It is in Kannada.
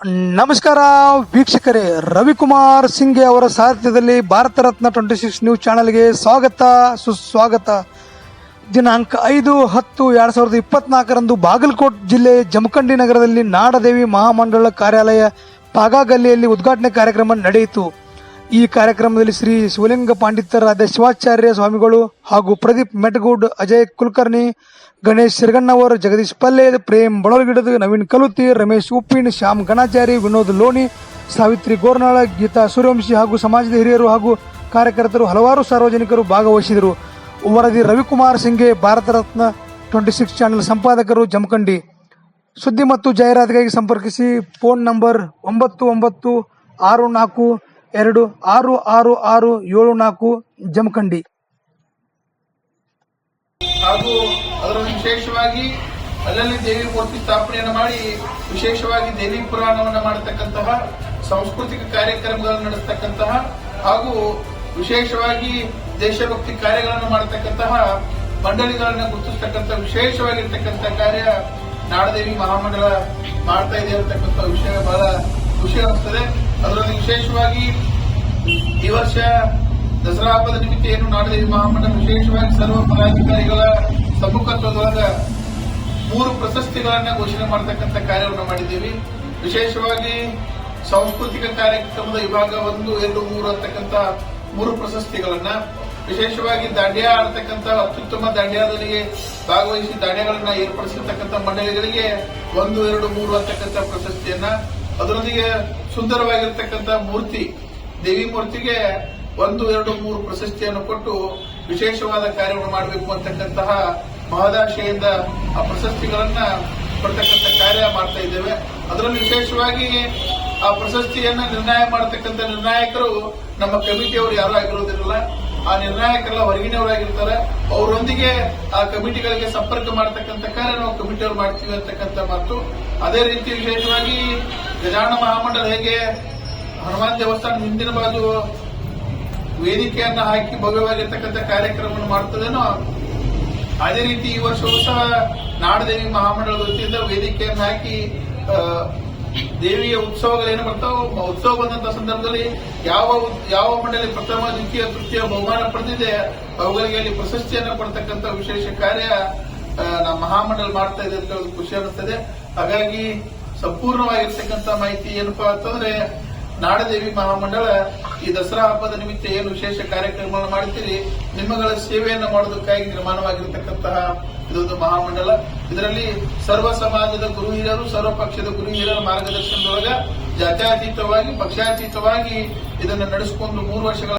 ನಮಸ್ಕಾರ ವೀಕ್ಷಕರೇ, ರವಿಕುಮಾರ್ ಸಿಂಘೆ ಅವರ ಸಾರಥ್ಯದಲ್ಲಿ ಭಾರತ ರತ್ನ 26 ನ್ಯೂಸ್ ಚಾನೆಲ್ಗೆ ಸ್ವಾಗತ ಸುಸ್ವಾಗತ. ದಿನಾಂಕ 5-10-2024 ಬಾಗಲಕೋಟೆ ಜಿಲ್ಲೆ ಜಮಖಂಡಿ ನಗರದಲ್ಲಿ ನಾಡದೇವಿ ಮಹಾಮಂಡಳ ಕಾರ್ಯಾಲಯ ಪಾಗಾಗಲ್ಲಿಯಲ್ಲಿ ಉದ್ಘಾಟನೆ ಕಾರ್ಯಕ್ರಮ ನಡೆಯಿತು. ಈ ಕಾರ್ಯಕ್ರಮದಲ್ಲಿ ಶ್ರೀ ಶಿವಲಿಂಗ ಪಂಡಿತರಾದ ಶಿವಾಚಾರ್ಯ ಸ್ವಾಮಿಗಳು ಹಾಗೂ ಪ್ರದೀಪ್ ಮೆಟಗೂಡ್, ಅಜಯ್ ಕುಲಕರ್ಣಿ, ಗಣೇಶ್ ಸಿರಗಣ್ಣವರ್, ಜಗದೀಶ್ ಪಲ್ಲೆ, ಪ್ರೇಮ್ ಬಳಗಿಡದು, ನವೀನ್ ಕಲುತಿ, ರಮೇಶ್ ಉಪ್ಪಿನ್, ಶ್ಯಾಮ್ ಗಣಾಚಾರಿ, ವಿನೋದ್ ಲೋಣಿ, ಸಾವಿತ್ರಿ ಗೋರ್ನಾಳ, ಗೀತಾ ಸೂರ್ಯವಂಶಿ ಹಾಗೂ ಸಮಾಜದ ಹಿರಿಯರು ಹಾಗೂ ಕಾರ್ಯಕರ್ತರು ಹಲವಾರು ಸಾರ್ವಜನಿಕರು ಭಾಗವಹಿಸಿದರು. ವರದಿ ರವಿಕುಮಾರ್ ಸಿಂಘೆ, ಭಾರತ ರತ್ನ 26 ಚಾನೆಲ್ ಸಂಪಾದಕರು, ಜಮಖಂಡಿ. ಸುದ್ದಿ ಮತ್ತು ಜಾಹೀರಾತಿಗಾಗಿ ಸಂಪರ್ಕಿಸಿ. Phone number 9964266674 Jamkhandi. ಹಾಗೂ ಅದರಲ್ಲಿ ವಿಶೇಷವಾಗಿ ಅಲ್ಲಲ್ಲಿ ದೇವಿ ಮೂರ್ತಿ ಸ್ಥಾಪನೆಯನ್ನು ಮಾಡಿ ವಿಶೇಷವಾಗಿ ದೇವಿ ಪುರಾಣವನ್ನು ಮಾಡತಕ್ಕಂತಹ, ಸಾಂಸ್ಕೃತಿಕ ಕಾರ್ಯಕ್ರಮಗಳನ್ನು ನಡೆಸತಕ್ಕಂತಹ ಹಾಗೂ ವಿಶೇಷವಾಗಿ ದೇಶಭಕ್ತಿ ಕಾರ್ಯಗಳನ್ನು ಮಾಡತಕ್ಕಂತಹ ಮಂಡಳಿಗಳನ್ನು ಗುರುತಿಸತಕ್ಕಂಥ ವಿಶೇಷವಾಗಿರ್ತಕ್ಕಂಥ ಕಾರ್ಯ ನಾಡದೇವಿ ಮಹಾಮಂಡಳ ಮಾಡ್ತಾ ಇದೆ ಅಂತಕ್ಕಂಥ ವಿಷಯ ಬಹಳ ಖುಷಿ ಅನಿಸ್ತದೆ. ಅದರಲ್ಲಿ ವಿಶೇಷವಾಗಿ ಈ ವರ್ಷ ದಸರಾ ಹಬ್ಬದ ನಿಮಿತ್ತ ಏನು ನಾಡದೇವಿ ಮಹಾಮಂಡಳ ವಿಶೇಷವಾಗಿ ಸರ್ವ ಪದಾಧಿಕಾರಿಗಳ ಸಮ್ಮುಖತ್ವದೊಳಗ 3 ಪ್ರಶಸ್ತಿಗಳನ್ನ ಘೋಷಣೆ ಮಾಡತಕ್ಕಂಥ ಕಾರ್ಯವನ್ನು ಮಾಡಿದ್ದೀವಿ. ವಿಶೇಷವಾಗಿ ಸಾಂಸ್ಕೃತಿಕ ಕಾರ್ಯಕ್ರಮದ ವಿಭಾಗ 1, 2, 3 ಅಂತಕ್ಕಂಥ 3 ಪ್ರಶಸ್ತಿಗಳನ್ನ, ವಿಶೇಷವಾಗಿ ದಾಂಡ್ಯ ಆಡತಕ್ಕಂಥ ಅತ್ಯುತ್ತಮ ದಾಂಡ್ಯದಲ್ಲಿ ಭಾಗವಹಿಸಿ ದಾಂಡ್ಯಗಳನ್ನ ಏರ್ಪಡಿಸಿರ್ತಕ್ಕಂಥ ಮಂಡಳಿಗಳಿಗೆ 1, 2, 3 ಅಂತಕ್ಕಂಥ ಪ್ರಶಸ್ತಿಯನ್ನ, ಅದರೊಂದಿಗೆ ಸುಂದರವಾಗಿರ್ತಕ್ಕಂಥ ಮೂರ್ತಿ ದೇವಿ ಮೂರ್ತಿಗೆ 1, 2, 3 ಪ್ರಶಸ್ತಿಯನ್ನು ಕೊಟ್ಟು ವಿಶೇಷವಾದ ಕಾರ್ಯವನ್ನು ಮಾಡಬೇಕು ಅಂತಕ್ಕಂತಹ ಮಹದಾಶೆಯಿಂದ ಆ ಪ್ರಶಸ್ತಿಗಳನ್ನ ಕೊಡ್ತಕ್ಕಂಥ ಕಾರ್ಯ ಮಾಡ್ತಾ ಇದ್ದೇವೆ. ಅದರಲ್ಲಿ ವಿಶೇಷವಾಗಿ ಆ ಪ್ರಶಸ್ತಿಯನ್ನ ನಿರ್ಣಯ ಮಾಡತಕ್ಕಂಥ ನಿರ್ಣಾಯಕರು ನಮ್ಮ ಕಮಿಟಿಯವರು ಯಾರು ಆಗಿರೋದಿಲ್ಲ. ಆ ನಿರ್ಣಾಯಕರೆಲ್ಲ ಹೊರಗಿನವರಾಗಿರ್ತಾರೆ. ಅವರೊಂದಿಗೆ ಆ ಕಮಿಟಿಗಳಿಗೆ ಸಂಪರ್ಕ ಮಾಡತಕ್ಕಂಥ ಕಾರ್ಯ ನಾವು ಕಮಿಟಿಯವರು ಮಾಡ್ತೀವಿ ಅಂತಕ್ಕಂಥ ಮಾತು. ಅದೇ ರೀತಿ ವಿಶೇಷವಾಗಿ ಗಜಾನ ಮಹಾಮಂಡಲ ಹೇಗೆ ಹನುಮಾನ್ ದೇವಸ್ಥಾನ ಹಿಂದಿನ ಬಾಜು ವೇದಿಕೆಯನ್ನ ಹಾಕಿ ಭವ್ಯವಾಗಿರ್ತಕ್ಕಂಥ ಕಾರ್ಯಕ್ರಮವನ್ನು ಮಾಡ್ತದೇನೋ, ಅದೇ ರೀತಿ ಈ ವರ್ಷವೂ ಸಹ ನಾಡದೇವಿ ಮಹಾಮಂಡಳದ ವತಿಯಿಂದ ವೇದಿಕೆಯನ್ನು ಹಾಕಿ ದೇವಿಯ ಉತ್ಸವಗಳೇನು ಬರ್ತಾವ, ಉತ್ಸವ ಬಂದಂತಹ ಸಂದರ್ಭದಲ್ಲಿ ಯಾವ ಮಂಡಳಿ ಪ್ರಥಮ, ದ್ವಿತೀಯ, ತೃತೀಯ ಬಹುಮಾನ ಪಡೆದಿದೆ ಅವುಗಳಿಗೆ ಅಲ್ಲಿ ಪ್ರಶಸ್ತಿಯನ್ನು ಕೊಡ್ತಕ್ಕಂಥ ವಿಶೇಷ ಕಾರ್ಯ ನಮ್ಮ ಮಹಾಮಂಡಳ ಮಾಡ್ತಾ ಇದೆ ಅಂತ ಖುಷಿ ಅನ್ನಿಸ್ತದೆ. ಹಾಗಾಗಿ ಸಂಪೂರ್ಣವಾಗಿರ್ತಕ್ಕಂಥ ಮಾಹಿತಿ ಏನಪ್ಪಾ ಅಂತಂದ್ರೆ, ನಾಡದೇವಿ ಮಹಾಮಂಡಳ ಈ ದಸರಾ ಹಬ್ಬದ ನಿಮಿತ್ತ ಏನು ವಿಶೇಷ ಕಾರ್ಯಕ್ರಮಗಳನ್ನು ಮಾಡ್ತೀರಿ, ನಿಮ್ಮಗಳ ಸೇವೆಯನ್ನು ಮಾಡೋದಕ್ಕಾಗಿ ನಿರ್ಮಾಣವಾಗಿರತಕ್ಕಂತಹ ಇದೊಂದು ಮಹಾಮಂಡಲ. ಇದರಲ್ಲಿ ಸರ್ವ ಸಮಾಜದ ಗುರು ಹಿರಿಯರು, ಸರ್ವ ಪಕ್ಷದ ಗುರು ಹಿರಿಯರ ಮಾರ್ಗದರ್ಶನದೊಳಗ ಜಾತ್ಯಾತೀತವಾಗಿ, ಪಕ್ಷಾತೀತವಾಗಿ ಇದನ್ನು ನಡೆಸಿಕೊಂಡು 3 ವರ್ಷಗಳ